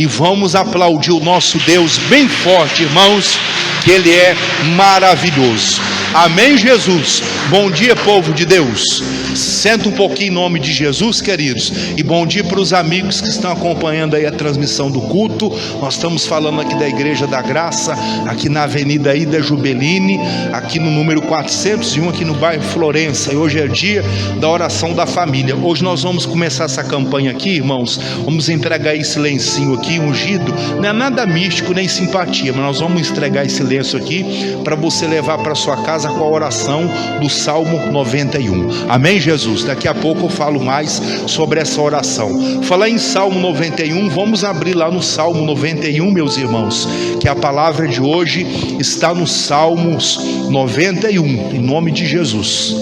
e vamos aplaudir o nosso Deus bem forte, irmãos, que Ele é maravilhoso. Amém, Jesus? Bom dia, povo de Deus. Senta um pouquinho em nome de Jesus, queridos, e bom dia para os amigos que estão acompanhando aí a transmissão do culto. Nós estamos falando aqui da Igreja da Graça, aqui na Avenida Ida Jubeline, aqui no número 401, aqui no bairro Florença, e hoje é dia da oração da família. Hoje nós vamos começar essa campanha aqui, irmãos, vamos entregar esse lencinho aqui, ungido, não é nada místico nem simpatia, mas nós vamos entregar esse lenço aqui para você levar para sua casa com a oração do Salmo 91. Amém, Jesus? Daqui a pouco eu falo mais sobre essa oração. Falar em Salmo 91, vamos abrir lá no Salmo 91, meus irmãos, que a palavra de hoje está no Salmos 91, em nome de Jesus.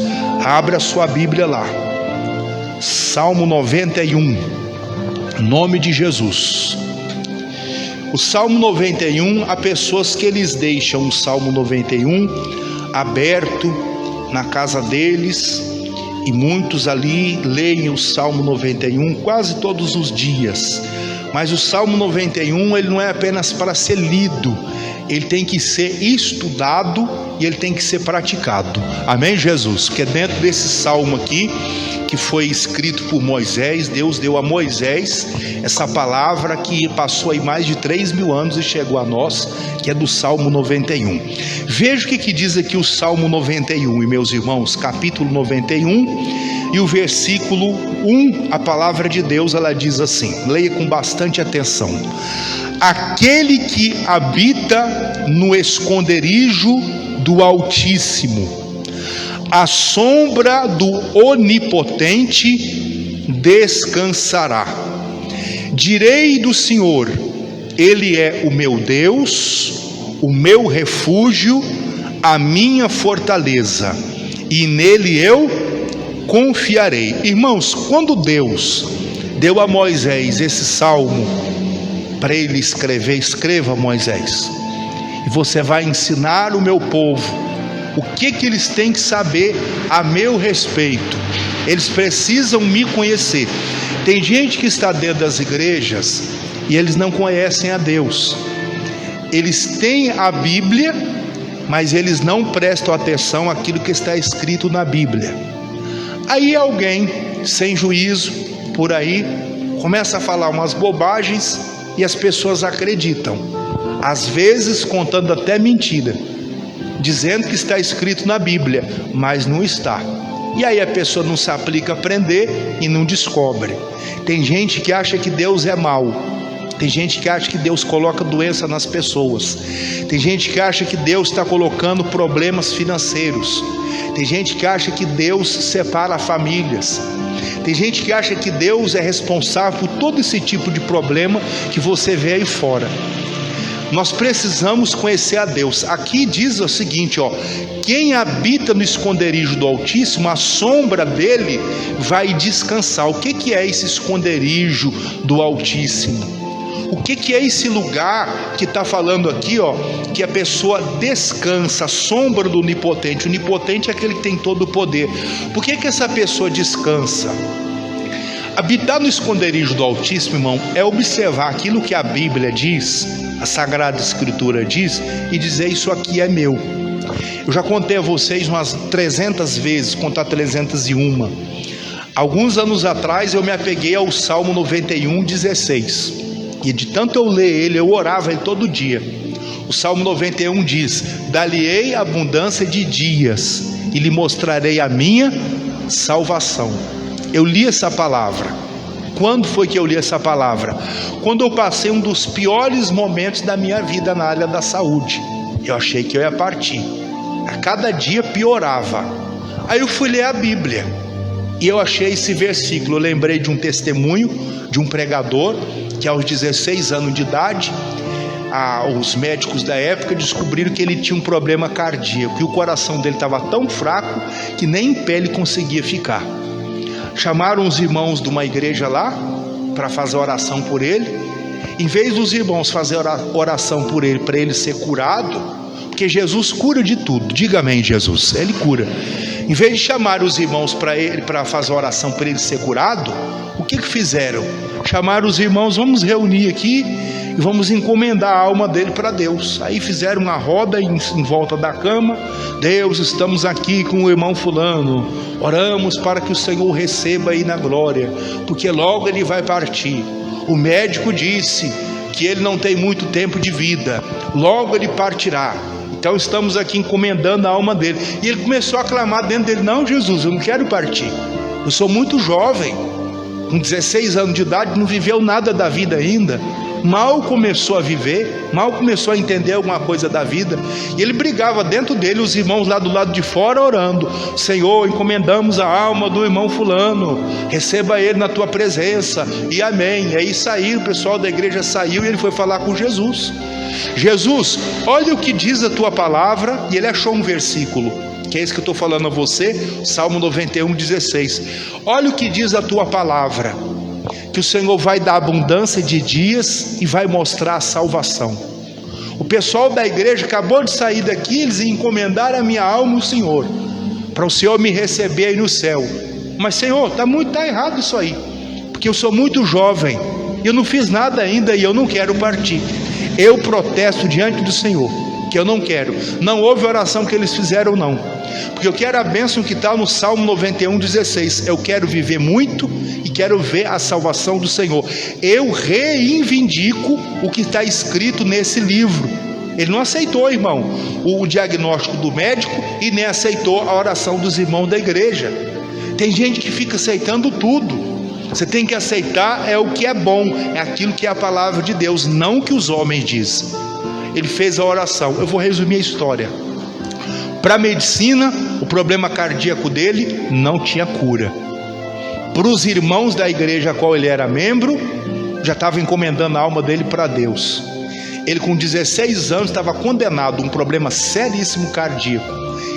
Abra a sua Bíblia lá, Salmo 91, em nome de Jesus. O Salmo 91, há pessoas que eles deixam o Salmo 91 aberto na casa deles, e muitos ali leem o Salmo 91 quase todos os dias. Mas o Salmo 91, ele não é apenas para ser lido, ele tem que ser estudado e ele tem que ser praticado. Amém, Jesus? Porque dentro desse salmo aqui, que foi escrito por Moisés, Deus deu a Moisés essa palavra que passou aí mais de 3.000 anos e chegou a nós, que é do Salmo 91. Veja o que diz aqui o Salmo 91, e meus irmãos, capítulo 91 e o versículo 1, a palavra de Deus, ela diz assim, leia com bastante atenção: aquele que habita no esconderijo do Altíssimo, à sombra do Onipotente descansará. Direi do Senhor, Ele é o meu Deus, o meu refúgio, a minha fortaleza, e nele eu confiarei. Irmãos, quando Deus deu a Moisés esse salmo para ele escrever, escreva, Moisés, e você vai ensinar o meu povo o que eles têm que saber a meu respeito. Eles precisam me conhecer. Tem gente que está dentro das igrejas e eles não conhecem a Deus. Eles têm a Bíblia, mas eles não prestam atenção àquilo que está escrito na Bíblia. Aí alguém sem juízo por aí começa a falar umas bobagens e as pessoas acreditam, às vezes contando até mentira, dizendo que está escrito na Bíblia, mas não está. E aí a pessoa não se aplica a aprender e não descobre. Tem gente que acha que Deus é mau. Tem gente que acha que Deus coloca doença nas pessoas. Tem gente que acha que Deus está colocando problemas financeiros. Tem gente que acha que Deus separa famílias. Tem gente que acha que Deus é responsável por todo esse tipo de problema que você vê aí fora. Nós precisamos conhecer a Deus. Aqui diz o seguinte, ó: quem habita no esconderijo do Altíssimo, a sombra dele vai descansar. O que é esse esconderijo do Altíssimo? O que é esse lugar que está falando aqui, ó, que a pessoa descansa, a sombra do Onipotente? O Onipotente é aquele que tem todo o poder. Por que essa pessoa descansa? Habitar no esconderijo do Altíssimo, irmão, é observar aquilo que a Bíblia diz, a Sagrada Escritura diz, e dizer: isso aqui é meu. Eu já contei a vocês umas 300 vezes, contar 301. Alguns anos atrás eu me apeguei ao Salmo 91, 16, e de tanto eu ler ele, eu orava ele todo dia. O Salmo 91 diz: dar-lhe-ei abundância de dias, e lhe mostrarei a minha salvação. Eu li essa palavra. Quando foi que eu li essa palavra? Quando eu passei um dos piores momentos da minha vida na área da saúde. Eu achei que eu ia partir. A cada dia piorava. Aí eu fui ler a Bíblia e eu achei esse versículo. Eu lembrei de um testemunho de um pregador que aos 16 anos de idade, os médicos da época descobriram que ele tinha um problema cardíaco e o coração dele estava tão fraco que nem em pé ele conseguia ficar. Chamaram os irmãos de uma igreja lá para fazer oração por ele. Em vez dos irmãos fazer oração por ele, para ele ser curado, porque Jesus cura de tudo, diga amém, Jesus, ele cura. Em vez de chamar os irmãos para fazer oração para ele ser curado, o que fizeram? Chamaram os irmãos: vamos reunir aqui e vamos encomendar a alma dele para Deus. Aí fizeram uma roda em volta da cama. Deus, estamos aqui com o irmão fulano, oramos para que o Senhor receba aí na glória, porque logo ele vai partir. O médico disse que ele não tem muito tempo de vida, logo ele partirá. Então estamos aqui encomendando a alma dele. E ele começou a clamar dentro dele: não, Jesus, eu não quero partir, eu sou muito jovem, com 16 anos de idade, não viveu nada da vida ainda, mal começou a viver, mal começou a entender alguma coisa da vida. E ele brigava dentro dele, os irmãos lá do lado de fora orando: Senhor, encomendamos a alma do irmão fulano, receba ele na tua presença, e amém. E aí saiu, o pessoal da igreja saiu e ele foi falar com Jesus: Jesus, olha o que diz a tua palavra. E ele achou um versículo, que é esse que eu estou falando a você, Salmo 91:16. Olha o que diz a tua palavra, que o Senhor vai dar abundância de dias e vai mostrar a salvação. O pessoal da igreja acabou de sair daqui, eles encomendaram a minha alma ao Senhor, para o Senhor me receber aí no céu. Mas Senhor, está errado isso aí, porque eu sou muito jovem, eu não fiz nada ainda e eu não quero partir. Eu protesto diante do Senhor, que eu não quero. Não houve oração que eles fizeram não, porque eu quero a bênção que está no Salmo 91:16. Eu quero viver muito e quero ver a salvação do Senhor. Eu reivindico o que está escrito nesse livro. Ele não aceitou, irmão, o diagnóstico do médico e nem aceitou a oração dos irmãos da igreja. Tem gente que fica aceitando tudo. Você tem que aceitar é o que é bom, é aquilo que é a palavra de Deus, não o que os homens dizem. Ele fez a oração. Eu vou resumir a história. Para a medicina, o problema cardíaco dele não tinha cura. Para os irmãos da igreja a qual ele era membro, já estava encomendando a alma dele para Deus. Ele com 16 anos estava condenado a um problema seríssimo cardíaco,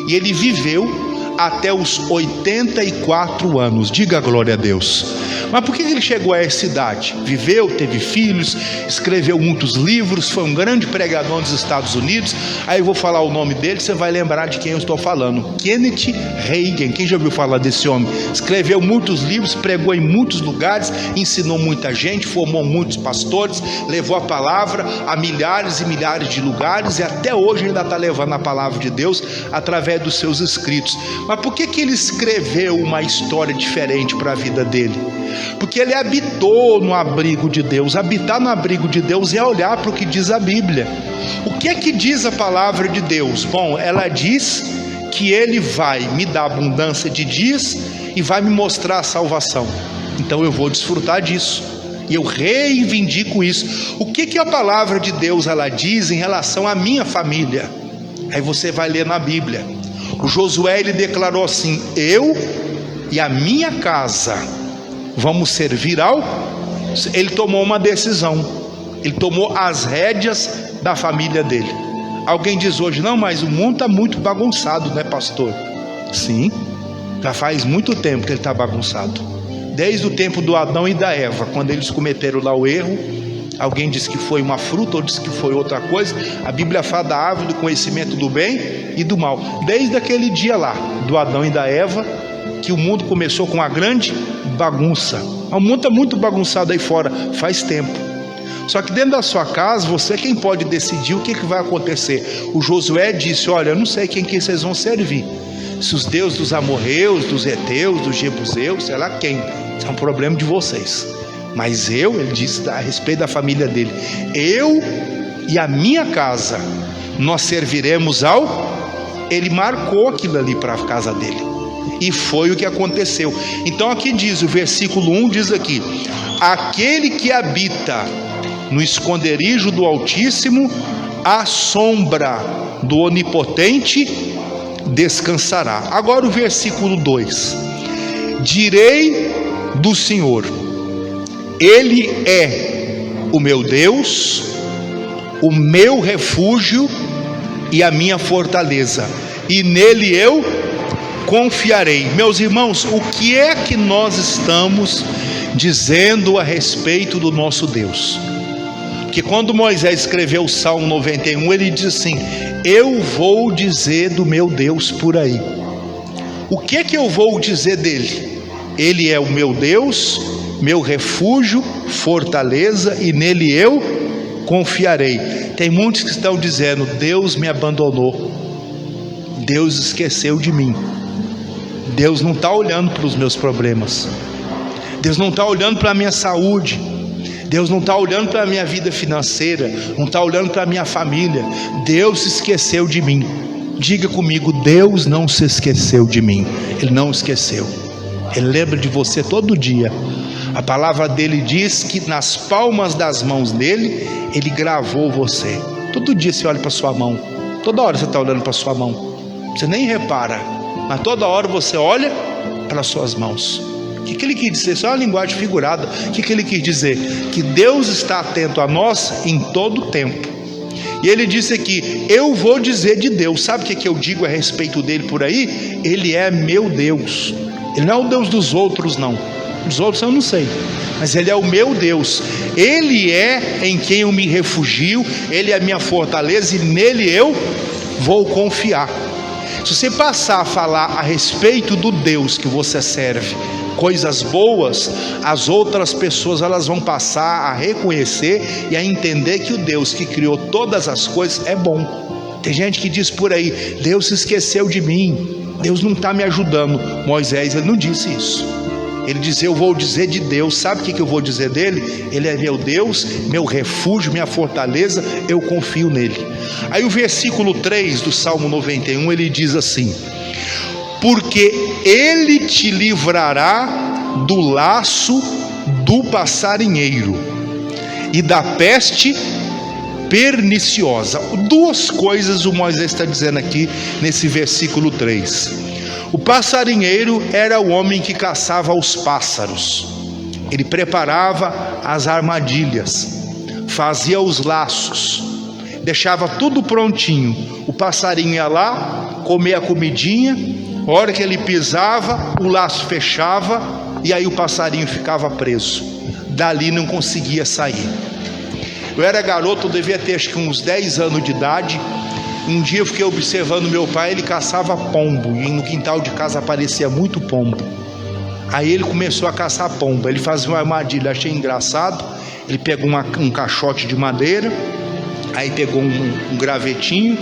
e ele viveu até os 84 anos, diga glória a Deus. Mas por que ele chegou a essa idade? Viveu, teve filhos, escreveu muitos livros, foi um grande pregador nos Estados Unidos. Aí eu vou falar o nome dele, você vai lembrar de quem eu estou falando: Kenneth Hagin. Quem já ouviu falar desse homem? Escreveu muitos livros, pregou em muitos lugares, ensinou muita gente, formou muitos pastores, levou a palavra a milhares e milhares de lugares, e até hoje ainda está levando a palavra de Deus através dos seus escritos. Mas por que ele escreveu uma história diferente para a vida dele? Porque ele habitou no abrigo de Deus. Habitar no abrigo de Deus é olhar para o que diz a Bíblia. O que é que diz a palavra de Deus? Bom, ela diz que ele vai me dar abundância de dias e vai me mostrar a salvação. Então eu vou desfrutar disso, e eu reivindico isso. O que a palavra de Deus ela diz em relação à minha família? Aí você vai ler na Bíblia. O Josué, ele declarou assim: eu e a minha casa vamos servir ao... Ele tomou uma decisão, ele tomou as rédeas da família dele. Alguém diz hoje: não, mas o mundo está muito bagunçado, né, pastor? Sim, já faz muito tempo que ele está bagunçado. Desde o tempo do Adão e da Eva, quando eles cometeram lá o erro. Alguém diz que foi uma fruta, ou diz que foi outra coisa. A Bíblia fala da árvore do conhecimento do bem e do mal. Desde aquele dia lá, do Adão e da Eva, que o mundo começou com uma grande bagunça. O mundo está muito bagunçado aí fora, faz tempo. Só que dentro da sua casa, você é quem pode decidir o que vai acontecer. O Josué disse: olha, eu não sei quem que vocês vão servir. Se os deuses dos amorreus, dos heteus, dos jebuseus, sei lá quem. Isso é um problema de vocês. Mas ele disse a respeito da família dele: eu e a minha casa, nós serviremos ao... Ele marcou aquilo ali para a casa dele, e foi o que aconteceu. Então aqui diz, o versículo 1 diz aqui: aquele que habita no esconderijo do Altíssimo, à sombra do Onipotente descansará. Agora o versículo 2: direi do Senhor, Ele é o meu Deus, o meu refúgio e a minha fortaleza, e nele eu confiarei. Meus irmãos, o que é que nós estamos dizendo a respeito do nosso Deus? Que quando Moisés escreveu o Salmo 91, ele diz assim: eu vou dizer do meu Deus por aí. O que é que eu vou dizer dele? Ele é o meu Deus, meu refúgio, fortaleza, e nele eu confiarei. Tem muitos que estão dizendo: Deus me abandonou, Deus esqueceu de mim. Deus não está olhando para os meus problemas, Deus não está olhando para a minha saúde, Deus não está olhando para a minha vida financeira, não está olhando para a minha família. Deus se esqueceu de mim. Diga comigo: Deus não se esqueceu de mim. Ele não esqueceu, Ele lembra de você todo dia. A palavra dele diz que nas palmas das mãos dele, Ele gravou você. Todo dia você olha para sua mão, toda hora você está olhando para sua mão, você nem repara, mas toda hora você olha para as suas mãos. O que ele quis dizer? Isso é uma linguagem figurada. O que ele quis dizer? Que Deus está atento a nós em todo o tempo. E ele disse aqui: eu vou dizer de Deus. Sabe o que eu digo a respeito dele por aí? Ele é meu Deus. Ele não é o Deus dos outros, não. Dos outros eu não sei, mas Ele é o meu Deus. Ele é em quem eu me refugio, Ele é a minha fortaleza, e nele eu vou confiar. Se você passar a falar a respeito do Deus que você serve, coisas boas, as outras pessoas elas vão passar a reconhecer e a entender que o Deus que criou todas as coisas é bom. Tem gente que diz por aí: Deus se esqueceu de mim, Deus não está me ajudando. Moisés, ele não disse isso. Ele diz: eu vou dizer de Deus. Sabe o que eu vou dizer dele? Ele é meu Deus, meu refúgio, minha fortaleza, eu confio nele. Aí o versículo 3 do Salmo 91, ele diz assim: porque ele te livrará do laço do passarinheiro e da peste perniciosa. Duas coisas o Moisés está dizendo aqui nesse versículo 3. O passarinheiro era o homem que caçava os pássaros. Ele preparava as armadilhas, fazia os laços, deixava tudo prontinho. O passarinho ia lá, comia a comidinha, a hora que ele pisava, o laço fechava, e aí o passarinho ficava preso. Dali não conseguia sair. Eu era garoto, eu devia ter acho que uns 10 anos de idade. Um dia eu fiquei observando meu pai, ele caçava pombo, e no quintal de casa aparecia muito pombo. Aí ele começou a caçar pombo, ele fazia uma armadilha, achei engraçado. Ele pegou um caixote de madeira, aí pegou um gravetinho,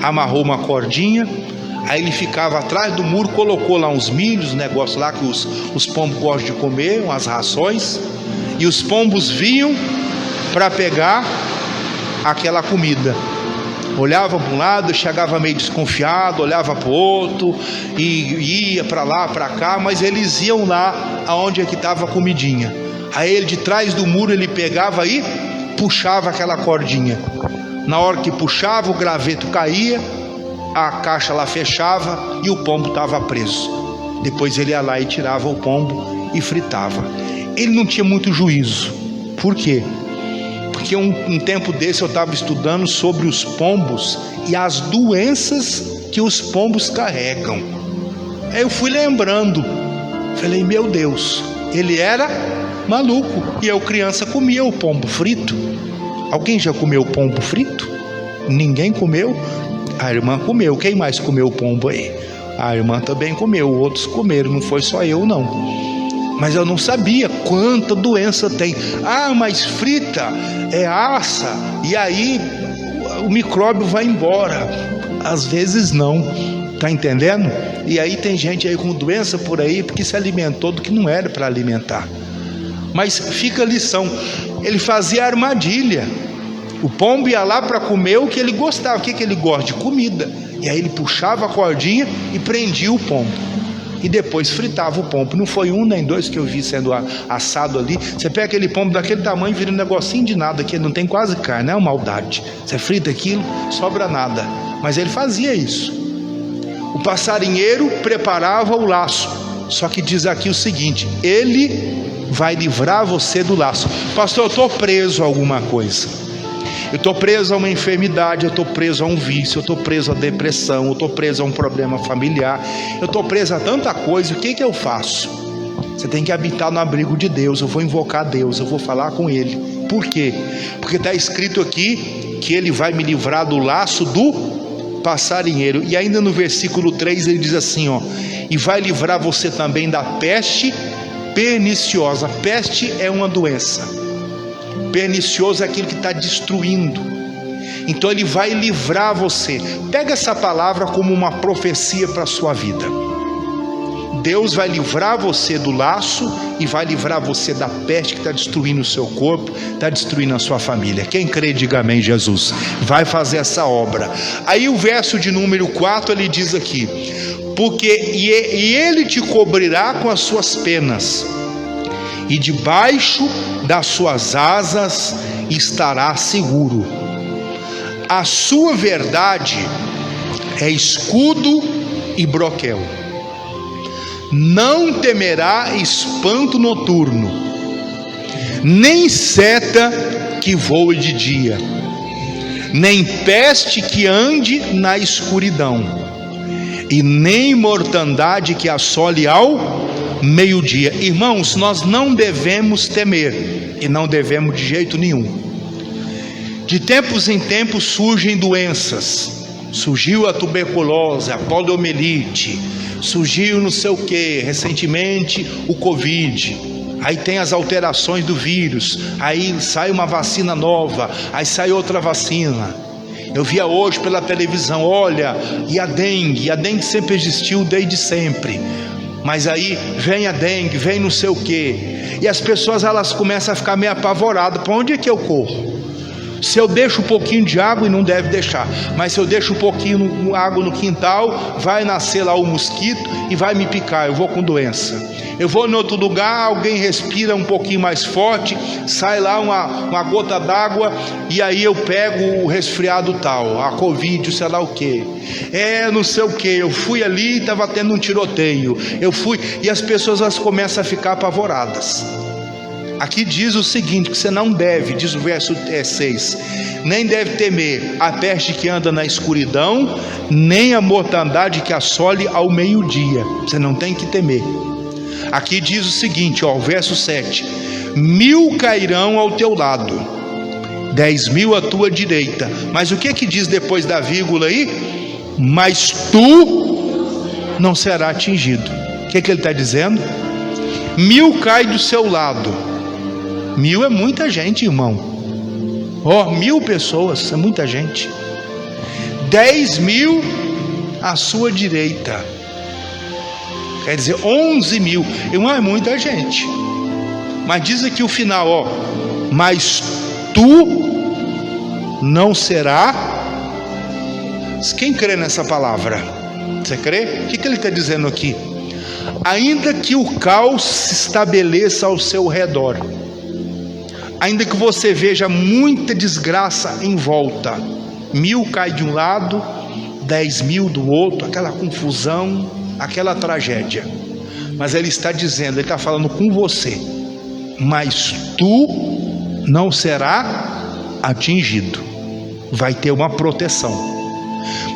amarrou uma cordinha, aí ele ficava atrás do muro, colocou lá uns milhos, um negócio lá que os pombos gostam de comer, umas rações, e os pombos vinham para pegar aquela comida. Olhava para um lado, chegava meio desconfiado, olhava para o outro, e ia para lá, para cá, mas eles iam lá aonde é que estava a comidinha. Aí ele, de trás do muro, ele pegava e puxava aquela cordinha. Na hora que puxava, o graveto caía, a caixa lá fechava e o pombo estava preso. Depois ele ia lá e tirava o pombo e fritava. Ele não tinha muito juízo. Por quê? Porque um tempo desse eu estava estudando sobre os pombos e as doenças que os pombos carregam. Aí eu fui lembrando, falei: meu Deus, ele era maluco, e eu criança comia o pombo frito. Alguém já comeu pombo frito? Ninguém comeu? A irmã comeu. Quem mais comeu o pombo aí? A irmã também comeu, outros comeram, não foi só eu não. Mas eu não sabia quanta doença tem. Ah, mas frita é assa, e aí o micróbio vai embora. Às vezes não, tá entendendo? E aí tem gente aí com doença por aí porque se alimentou do que não era para alimentar. Mas fica a lição: ele fazia armadilha. O pombo ia lá para comer o que ele gostava. O que ele gosta? De comida. E aí ele puxava a cordinha e prendia o pombo, e depois fritava o pombo. Não foi um nem dois que eu vi sendo assado ali. Você pega aquele pombo daquele tamanho, vira um negocinho de nada, que não tem quase carne, é uma maldade. Você frita aquilo, sobra nada. Mas ele fazia isso. O passarinheiro preparava o laço. Só que diz aqui o seguinte: ele vai livrar você do laço. Pastor, eu estou preso a alguma coisa. Eu estou preso a uma enfermidade, eu estou preso a um vício, eu estou preso a depressão, eu estou preso a um problema familiar, eu estou preso a tanta coisa. O que eu faço? Você tem que habitar no abrigo de Deus. Eu vou invocar Deus, eu vou falar com Ele. Por quê? Porque está escrito aqui que Ele vai me livrar do laço do passarinheiro. E ainda no versículo 3 ele diz assim, ó: e vai livrar você também da peste perniciosa. Peste é uma doença, pernicioso é aquilo que está destruindo. Então ele vai livrar você. Pega essa palavra como uma profecia para a sua vida. Deus vai livrar você do laço e vai livrar você da peste que está destruindo o seu corpo, está destruindo a sua família. Quem crê, diga amém. Jesus vai fazer essa obra. Aí o verso de número 4 ele diz aqui: porque e ele te cobrirá com as suas penas, e debaixo das suas asas estará seguro. A sua verdade é escudo e broquel. Não temerá espanto noturno, nem seta que voe de dia, nem peste que ande na escuridão, e nem mortandade que assole ao meio-dia. Irmãos, nós não devemos temer, e não devemos de jeito nenhum. De tempos em tempos surgem doenças. Surgiu a tuberculose, a poliomielite, surgiu não sei o que, recentemente o Covid. Aí tem as alterações do vírus, aí sai uma vacina nova, aí sai outra vacina. Eu via hoje pela televisão, olha, e a dengue sempre existiu desde sempre, mas aí vem a dengue, vem não sei o que, e as pessoas elas começam a ficar meio apavoradas. Para onde é que eu corro? Se eu deixo um pouquinho de água, e não deve deixar, mas se eu deixo um pouquinho de água no quintal, vai nascer lá o mosquito e vai me picar, eu vou com doença. Eu vou em outro lugar, alguém respira um pouquinho mais forte, sai lá uma gota d'água, e aí eu pego o resfriado tal, a Covid, sei lá o que, não sei o que, eu fui ali e estava tendo um tiroteio, e as pessoas elas começam a ficar apavoradas. Aqui diz o seguinte, que você não deve, diz o verso 6, nem deve temer a peste que anda na escuridão, nem a mortandade que assole ao meio-dia. Você não tem que temer. Aqui diz o seguinte, ó, o verso 7, 1000 cairão ao teu lado, 10.000 à tua direita. Mas o que diz depois da vírgula aí? Mas tu não será atingido. O que ele está dizendo? 1000 cai do seu lado. 1000 é muita gente, irmão. 1000 pessoas é muita gente. 10.000 à sua direita. Quer dizer, 11.000. Irmão, é muita gente. Mas diz aqui o final, ó: mas tu não será. Quem crê nessa palavra? Você crê? O que ele está dizendo aqui? Ainda que o caos se estabeleça ao seu redor, ainda que você veja muita desgraça em volta, 1000 cai de um lado, 10.000 do outro, aquela confusão, aquela tragédia, mas ele está dizendo, ele está falando com você, mas tu não será atingido, vai ter uma proteção.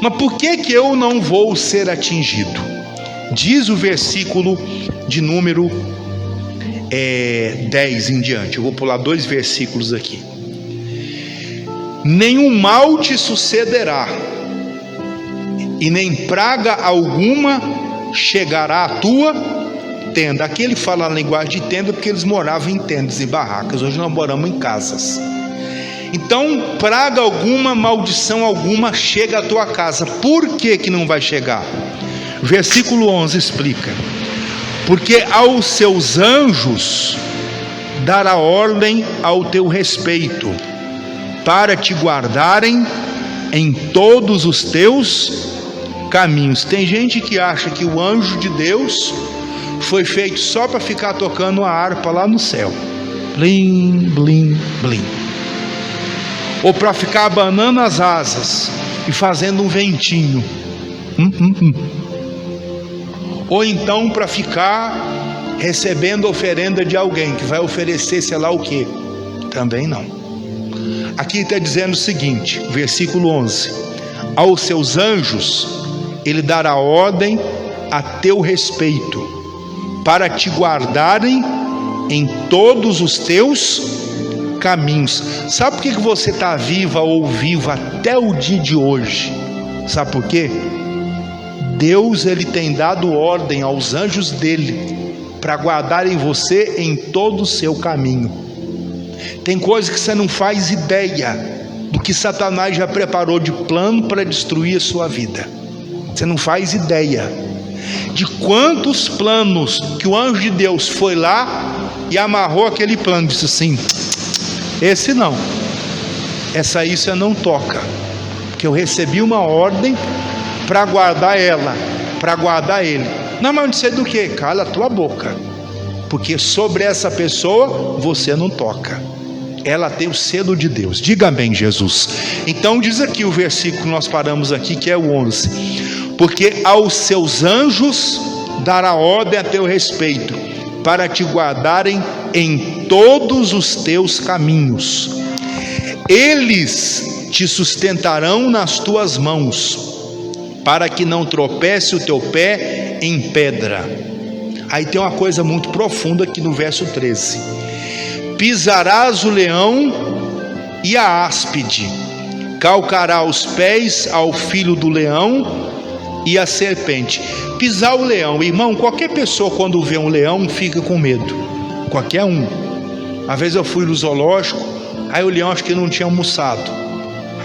Mas por que eu não vou ser atingido? Diz o versículo de número 10 em diante. Eu vou pular 2 versículos aqui. Nenhum mal te sucederá, e nem praga alguma chegará à tua tenda. Aqui ele fala na linguagem de tenda, porque eles moravam em tendas e barracas. Hoje nós moramos em casas. Então, praga alguma, maldição alguma chega à tua casa. Por que não vai chegar? Versículo 11 explica: porque aos seus anjos dará ordem ao teu respeito, para te guardarem em todos os teus caminhos. Tem gente que acha que o anjo de Deus foi feito só para ficar tocando a harpa lá no céu, blim, blim, blim, ou para ficar abanando as asas e fazendo um ventinho, ou então para ficar recebendo oferenda de alguém que vai oferecer sei lá o que. Também não. Aqui está dizendo o seguinte, versículo 11: aos seus anjos ele dará ordem a teu respeito, para te guardarem em todos os teus caminhos. Sabe por que você está viva ou vivo até o dia de hoje? Sabe por quê? Deus, ele tem dado ordem aos anjos dele para guardarem você em todo o seu caminho. Tem coisas que você não faz ideia do que Satanás já preparou de plano para destruir a sua vida. Você não faz ideia de quantos planos que o anjo de Deus foi lá e amarrou aquele plano, disse assim: esse não, essa aí você não toca, porque eu recebi uma ordem para guardar ela, para guardar ele. Não, mas não sei do que. Cala a tua boca, porque sobre essa pessoa você não toca. Ela tem o selo de Deus. Diga amém, Jesus. Então diz aqui o versículo que nós paramos aqui, que é o 11: porque aos seus anjos dará ordem a teu respeito, para te guardarem em todos os teus caminhos. Eles te sustentarão nas tuas mãos, para que não tropece o teu pé em pedra. Aí tem uma coisa muito profunda aqui no verso 13: pisarás o leão e a áspide, calcará os pés ao filho do leão e a serpente. Pisar o leão, irmão, qualquer pessoa quando vê um leão fica com medo, qualquer um. Uma vez eu fui no zoológico, aí o leão acho que não tinha almoçado,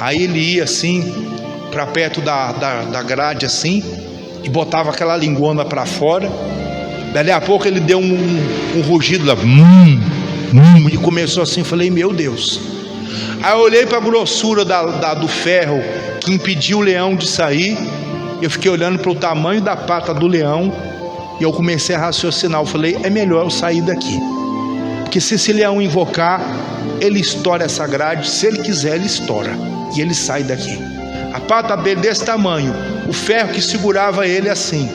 aí ele ia assim para perto da grade assim, e botava aquela linguona para fora. Daí a pouco ele deu um rugido lá, e começou assim. Falei, meu Deus. Aí eu olhei para a grossura do ferro que impediu o leão de sair. Eu fiquei olhando para o tamanho da pata do leão, e eu comecei a raciocinar. Eu falei, é melhor eu sair daqui, porque se esse leão invocar, ele estoura essa grade. Se ele quiser, ele estoura, e ele sai daqui. A pata dele desse tamanho, o ferro que segurava ele assim,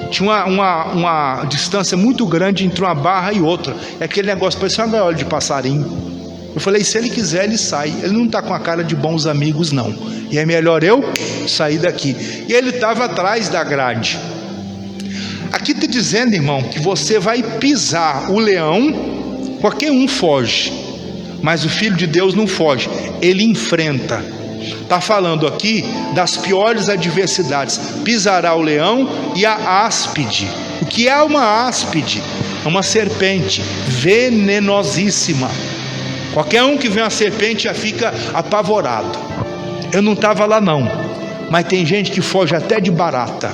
tinha uma distância muito grande entre uma barra e outra. É aquele negócio, parecia uma gaiola de passarinho. Eu falei, se ele quiser, ele sai. Ele não está com a cara de bons amigos não, e é melhor eu sair daqui. E ele estava atrás da grade. Aqui está dizendo, irmão, que você vai pisar o leão. Qualquer um foge, mas o Filho de Deus não foge, ele enfrenta. Está falando aqui das piores adversidades. Pisará o leão e a áspide. O que é uma áspide? É uma serpente venenosíssima. Qualquer um que vê uma serpente já fica apavorado. Eu não estava lá não, mas tem gente que foge até de barata,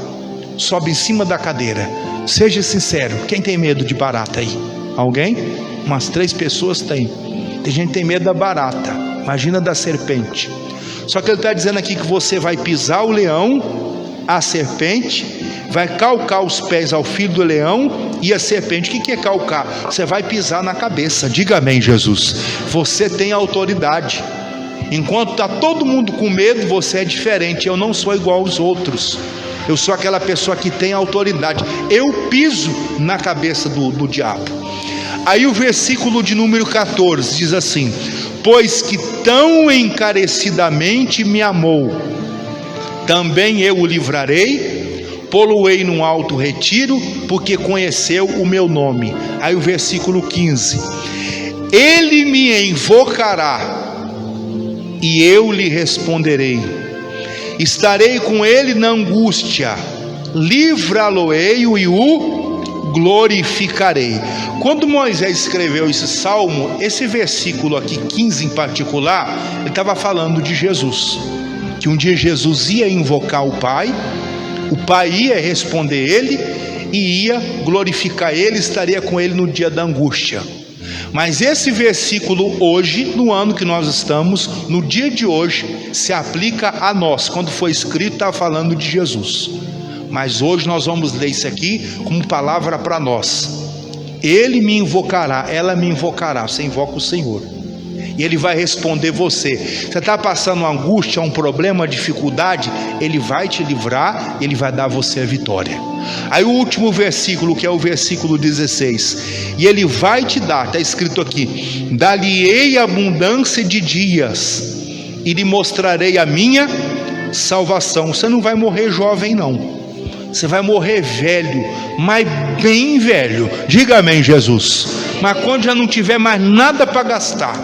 sobe em cima da cadeira. Seja sincero, quem tem medo de barata aí? Alguém? Umas 3 pessoas tem. Tem gente que tem medo da barata, imagina da serpente. Só que ele está dizendo aqui que você vai pisar o leão, a serpente, vai calcar os pés ao filho do leão e a serpente. O que é calcar? Você vai pisar na cabeça. Diga amém, Jesus. Você tem autoridade. Enquanto está todo mundo com medo, você é diferente. Eu não sou igual aos outros. Eu sou aquela pessoa que tem autoridade. Eu piso na cabeça do diabo. Aí o versículo de número 14 diz assim: pois que tão encarecidamente me amou, também eu o livrarei, pô-lo-ei num alto retiro, porque conheceu o meu nome. Aí o versículo 15: ele me invocará e eu lhe responderei, estarei com ele na angústia, livrá-lo-ei e o glorificarei. Quando Moisés escreveu esse salmo, esse versículo aqui 15 em particular, ele estava falando de Jesus, que um dia Jesus ia invocar o Pai ia responder ele e ia glorificar ele, estaria com ele no dia da angústia. Mas esse versículo hoje, no ano que nós estamos, no dia de hoje, se aplica a nós. Quando foi escrito, estava falando de Jesus, mas hoje nós vamos ler isso aqui como palavra para nós. Ele me invocará, ela me invocará. Você invoca o Senhor e Ele vai responder você. Você está passando uma angústia, um problema, uma dificuldade, Ele vai te livrar, Ele vai dar a você a vitória. Aí o último versículo, que é o versículo 16: e Ele vai te dar, está escrito aqui: dar-lhe-ei abundância de dias e lhe mostrarei a minha salvação. Você não vai morrer jovem não, você vai morrer velho, mas bem velho. Diga amém, Jesus. Mas quando já não tiver mais nada para gastar,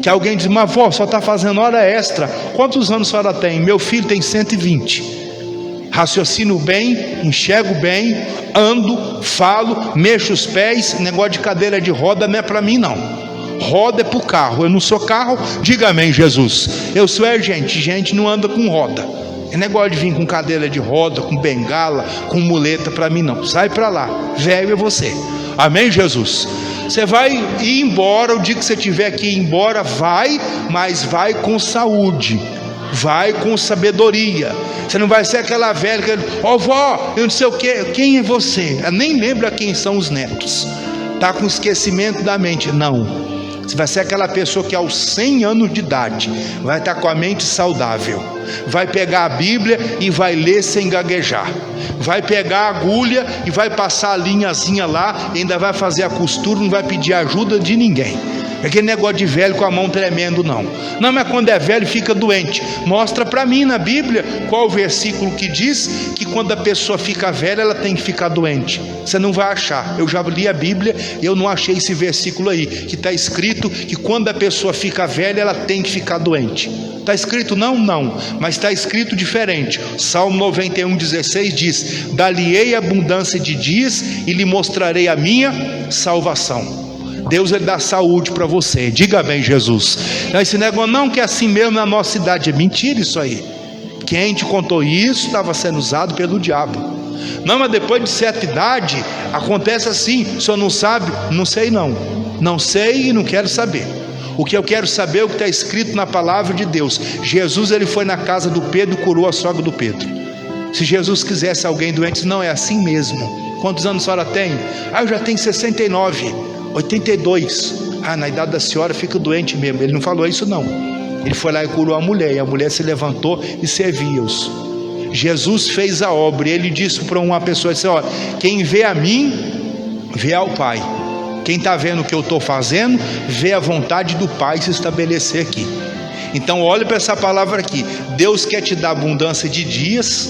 Que alguém diz: mas vó, só está fazendo hora extra. Quantos anos a senhora tem? Meu filho tem 120. Raciocino bem, enxergo bem, ando, falo, mexo os pés. Negócio de cadeira de roda não é para mim não. Roda é para o carro. Eu não sou carro, diga amém, Jesus. Eu sou gente, gente não anda com roda. É negócio de vir com cadeira de roda, com bengala, com muleta, para mim não. Sai para lá, velho é você. Amém, Jesus? Você vai ir embora, o dia que você tiver que ir embora, vai, mas vai com saúde, vai com sabedoria. Você não vai ser aquela velha que, ó vó, eu não sei o que, quem é você? Ela nem lembra quem são os netos, está com esquecimento da mente. Não, você vai ser aquela pessoa que aos 100 anos de idade vai estar com a mente saudável, vai pegar a Bíblia e vai ler sem gaguejar, vai pegar a agulha e vai passar a linhazinha lá, ainda vai fazer a costura, não vai pedir ajuda de ninguém. Aquele negócio de velho com a mão tremendo, não. Não, mas quando é velho fica doente. Mostra para mim na Bíblia qual o versículo que diz que quando a pessoa fica velha ela tem que ficar doente. Você não vai achar. Eu já li a Bíblia e eu não achei esse versículo aí, que está escrito que quando a pessoa fica velha ela tem que ficar doente. Está escrito não, mas está escrito diferente. Salmo 91:16 diz: dar-lhe-ei abundância de dias e lhe mostrarei a minha salvação. Deus, ele dá saúde para você, diga bem, Jesus. Então, esse negócio não que é assim mesmo na nossa cidade, é mentira isso aí. Quem te contou isso estava sendo usado pelo diabo. Não, mas depois de certa idade acontece assim. O senhor não sabe? Não sei não sei e não quero saber. O que eu quero saber é o que está escrito na palavra de Deus. Jesus, ele foi na casa do Pedro e curou a sogra do Pedro. Se Jesus quisesse alguém doente, não, é assim mesmo. Quantos anos a senhora tem? Eu já tenho 69, 82. Na idade da senhora fica doente mesmo. Ele não falou isso não. Ele foi lá e curou a mulher, e a mulher se levantou e servia-os. Jesus fez a obra, e ele disse para uma pessoa assim: ó, quem vê a mim, vê ao Pai. Quem está vendo o que eu estou fazendo, vê a vontade do Pai se estabelecer aqui. Então olhe para essa palavra aqui. Deus quer te dar abundância de dias,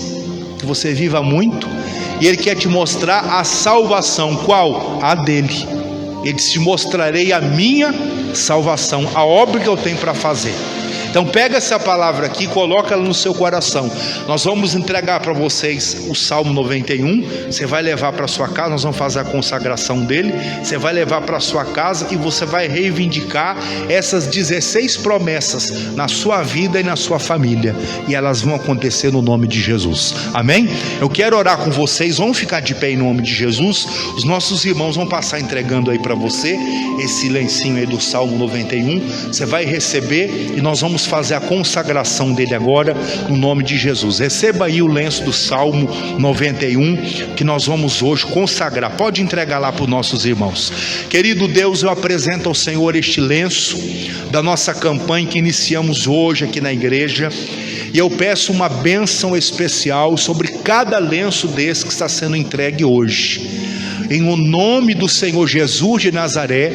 que você viva muito, e Ele quer te mostrar a salvação. Qual? A dele. Ele te mostrarei a minha salvação, a obra que eu tenho para fazer. Então pega essa palavra aqui, coloca ela no seu coração. Nós vamos entregar para vocês o Salmo 91. Você vai levar para sua casa, nós vamos fazer a consagração dele. Você vai levar para sua casa e você vai reivindicar essas 16 promessas na sua vida e na sua família, e elas vão acontecer no nome de Jesus. Amém? Eu quero orar com vocês. Vamos ficar de pé em nome de Jesus. Os nossos irmãos vão passar entregando aí para você esse lencinho aí do Salmo 91. Você vai receber e nós vamos fazer a consagração dele agora no nome de Jesus. Receba aí o lenço do Salmo 91 que nós vamos hoje consagrar. Pode entregar lá para os nossos irmãos. Querido Deus, eu apresento ao Senhor este lenço da nossa campanha que iniciamos hoje aqui na igreja, e eu peço uma bênção especial sobre cada lenço desse que está sendo entregue hoje. Em o nome do Senhor Jesus de Nazaré,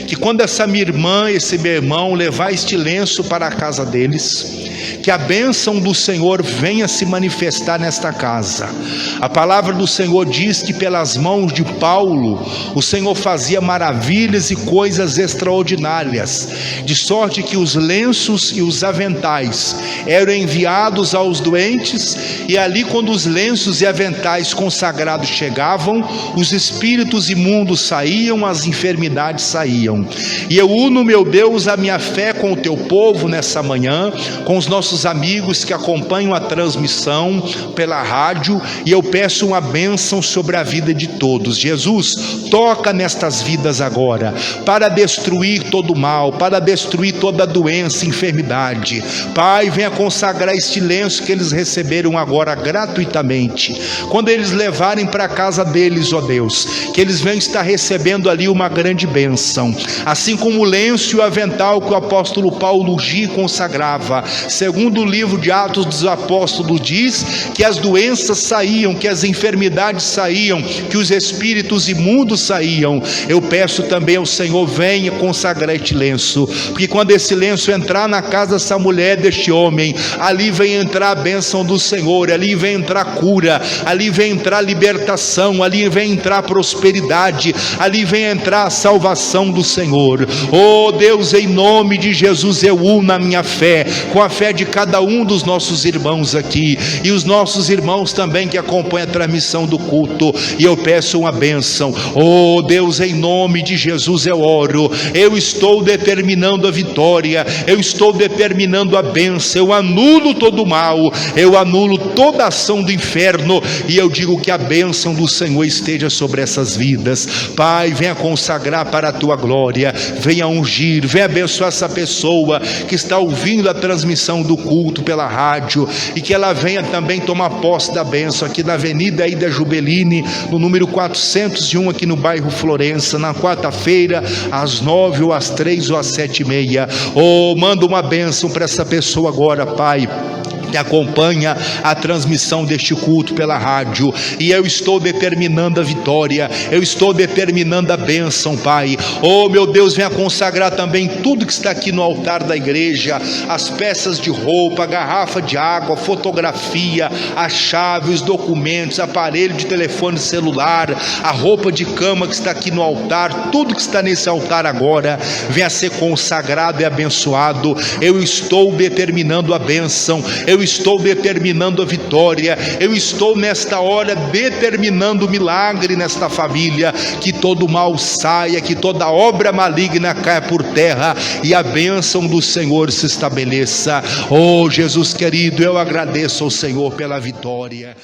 que quando essa minha irmã, esse meu irmão levar este lenço para a casa deles, que a bênção do Senhor venha se manifestar nesta casa. A palavra do Senhor diz que pelas mãos de Paulo o Senhor fazia maravilhas e coisas extraordinárias, de sorte que os lenços e os aventais eram enviados aos doentes, e ali quando os lenços e aventais consagrados chegavam, os espíritos imundos saíam, as enfermidades saíam. E eu uno, meu Deus, a minha fé com o teu povo nessa manhã, com os nossos amigos que acompanham a transmissão pela rádio, e eu peço uma bênção sobre a vida de todos. Jesus, toca nestas vidas agora, para destruir todo o mal, para destruir toda doença, enfermidade. Pai, venha consagrar este lenço que eles receberam agora gratuitamente. Quando eles levarem para a casa deles, ó Deus, que eles venham estar recebendo ali uma grande bênção, assim como o lenço e o avental que o apóstolo Paulo ungia e consagrava. Segundo o livro de Atos dos Apóstolos diz que as doenças saíam, que as enfermidades saíam, que os espíritos imundos saíam. Eu peço também ao Senhor, venha consagrar este lenço, porque quando esse lenço entrar na casa dessa mulher, deste homem, ali vem entrar a bênção do Senhor, ali vem entrar cura, ali vem entrar libertação, ali vem entrar entrar prosperidade, ali venha entrar a salvação do Senhor. Oh Deus, em nome de Jesus, eu uno a minha fé com a fé de cada um dos nossos irmãos aqui, e os nossos irmãos também que acompanham a transmissão do culto, e eu peço uma bênção. Oh Deus, em nome de Jesus eu oro, eu estou determinando a vitória, eu estou determinando a bênção, eu anulo todo o mal, eu anulo toda a ação do inferno, e eu digo que a bênção do Senhor esteja sobre essas vidas. Pai, venha consagrar para a tua glória, venha ungir, venha abençoar essa pessoa que está ouvindo a transmissão do culto pela rádio, e que ela venha também tomar posse da bênção aqui na Avenida Ida Jubeline, no número 401, aqui no bairro Florença, na quarta-feira, às 9 ou às 3 ou às 7h30. Oh, manda uma bênção para essa pessoa agora, Pai, que acompanha a transmissão deste culto pela rádio, e eu estou determinando a vitória, eu estou determinando a bênção, Pai. Oh meu Deus, venha consagrar também tudo que está aqui no altar da igreja, as peças de roupa, a garrafa de água, fotografia, a chave, os documentos, aparelho de telefone celular, a roupa de cama que está aqui no altar, tudo que está nesse altar agora, venha ser consagrado e abençoado. Eu estou determinando a bênção, eu estou determinando a vitória, eu estou nesta hora determinando o milagre nesta família, que todo mal saia, que toda obra maligna caia por terra, e a bênção do Senhor se estabeleça. Oh Jesus querido, eu agradeço ao Senhor pela vitória.